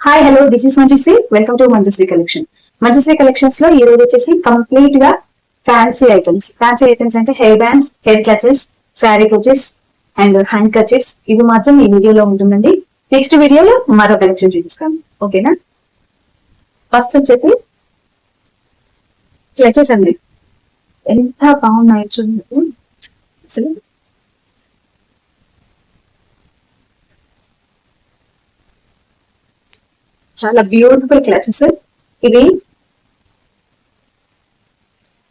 Hi hello this is Manjushree. Welcome to Manjushree collection. Manjushree collections లో ఈ రోజు వచ్చేసి కంప్లీట్ గా ఫ్యాన్సీ ఐటమ్స్ అంటే hair bands, hair clutches, sari clutches and hand clutches ఇది మాత్రం ఈ వీడియోలో ఉంటుందండి. నెక్స్ట్ వీడియోలో మరో కలెక్షన్ చూపిస్తాను. ఓకేనా? ఫస్ట్ వచ్చేసి క్లచెస్ అండి. ఎంత బాగున్నాయి చూడండి అసలు. చాలా బ్యూటిఫుల్ క్లచెస్ ఇవి.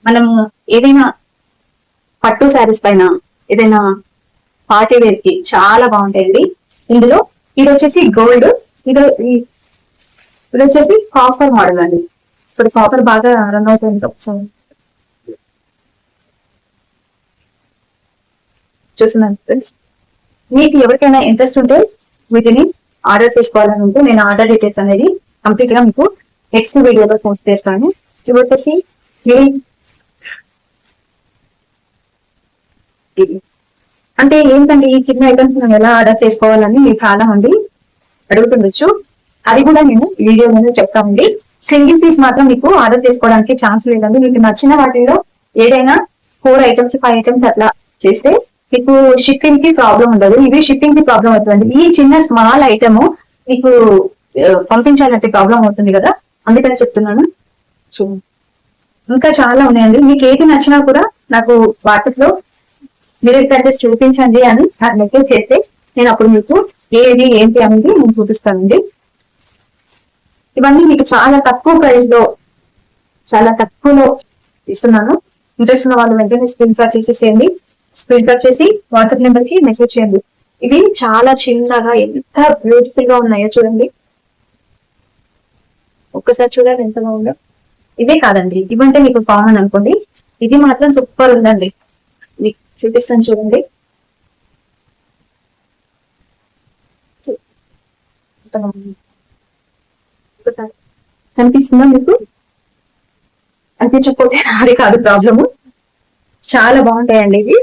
మనం ఏదైనా పట్టు శారీస్ పైన, ఏదైనా పార్టీ వేర్ కి చాలా బాగుంటాయండి. ఇందులో ఇది వచ్చేసి గోల్డ్, ఇది ఇది వచ్చేసి కాపర్ మోడల్ అండి. ఇప్పుడు కాపర్ బాగా రన్ అవుతుంది. ఒకసారి చూస్తున్నాను ఫ్రెండ్స్. మీకు ఎవరికైనా ఇంట్రెస్ట్ ఉంటే వీటిని ఆర్డర్ చేసుకోవాలని ఉంటే నేను ఆర్డర్ డీటెయిల్స్ అనేది కంప్లీట్ గా మీకు నెక్స్ట్ వీడియోలో పోస్ట్ చేస్తాను. ఇవి వచ్చేసి అంటే ఏంటంటే ఈ చిన్న ఐటమ్స్ మనం ఎలా ఆర్డర్ చేసుకోవాలని మీరు చాలా మంది అడుగుతుండొచ్చు. అది కూడా నేను వీడియోలోనే చెప్తామండి. సింగిల్ పీస్ మాత్రం మీకు ఆర్డర్ చేసుకోవడానికి ఛాన్స్ లేదండి. మీకు నచ్చిన వాటిలో ఏదైనా 4 ఐటమ్స్ 5 ఐటమ్స్ అట్లా చేస్తే మీకు షిప్పింగ్ కి ప్రాబ్లం ఉండదు. ఇవి షిప్పింగ్ కి ప్రాబ్లం అవుతుంది. ఈ చిన్న స్మాల్ ఐటమ్ మీకు పంపించాలంటే ప్రాబ్లం అవుతుంది కదా, అందుకని చెప్తున్నాను. చూడండి, ఇంకా చాలా ఉన్నాయండి. మీకు ఏది నచ్చినా కూడా నాకు వాట్సాప్ లో మీరు చూపించండి అని మెసేజ్ చేస్తే నేను అప్పుడు మీకు ఏది ఏంటి అనేది నేను చూపిస్తానండి. ఇవన్నీ మీకు చాలా తక్కువ ప్రైస్ లో, చాలా తక్కువలో ఇస్తున్నాను. ఇంట్రెస్ట్ ఉన్న వాళ్ళు వెంటనే స్క్రీన్ షాట్ చేసేసేయండి. స్క్రీన్ షాట్ చేసి వాట్సాప్ నెంబర్ కి మెసేజ్ చేయండి. ఇవి చాలా చిన్నగా ఎంత బ్యూటిఫుల్ గా ఉన్నాయో చూడండి. ఒక్కసారి చూడాలి ఎంత బాగుందో. ఇవే కాదండి, ఇవంటే మీకు కామన్ అనుకోండి. ఇది మాత్రం సూపర్ ఉందండి. మీకు చూపిస్తాను చూడండి. ఒకసారి కనిపిస్తుందా మీకు? అనిపించకపోతే అది కాదు ప్రాబ్లము. చాలా బాగుంటాయండి ఇవి.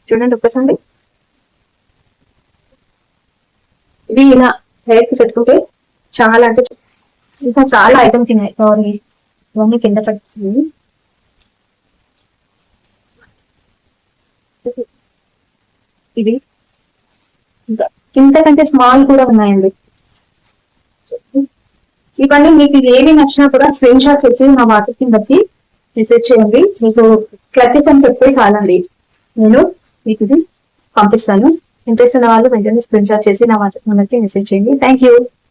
చూడండి ఒక్కసారి. ఇవి ఇలా హెయిర్ కి పెట్టుకుంటే చాలా అంటే ఇంకా చాలా ఐటమ్స్ ఉన్నాయి. సారీ, ఇవన్నీ కింద పడుతుంది. ఇవి ఇంకా ఇంతకంటే స్మాల్ కూడా ఉన్నాయండి. ఇవన్నీ మీకు ఏవి నచ్చినా కూడా స్క్రీన్ షాట్ చేసి మా వాట్సాప్ కి బట్టి మెసేజ్ చేయండి. మీకు క్లచెస్ అని చెప్పే కాదండి, నేను మీకు ఇది పంపిస్తాను. ఇంట్రెస్ట్ ఉన్న వాళ్ళు వెంటనే స్క్రీన్ షాట్ చేసి నా వాట్సాప్ నెంబర్కి మెసేజ్ చేయండి. Thank you.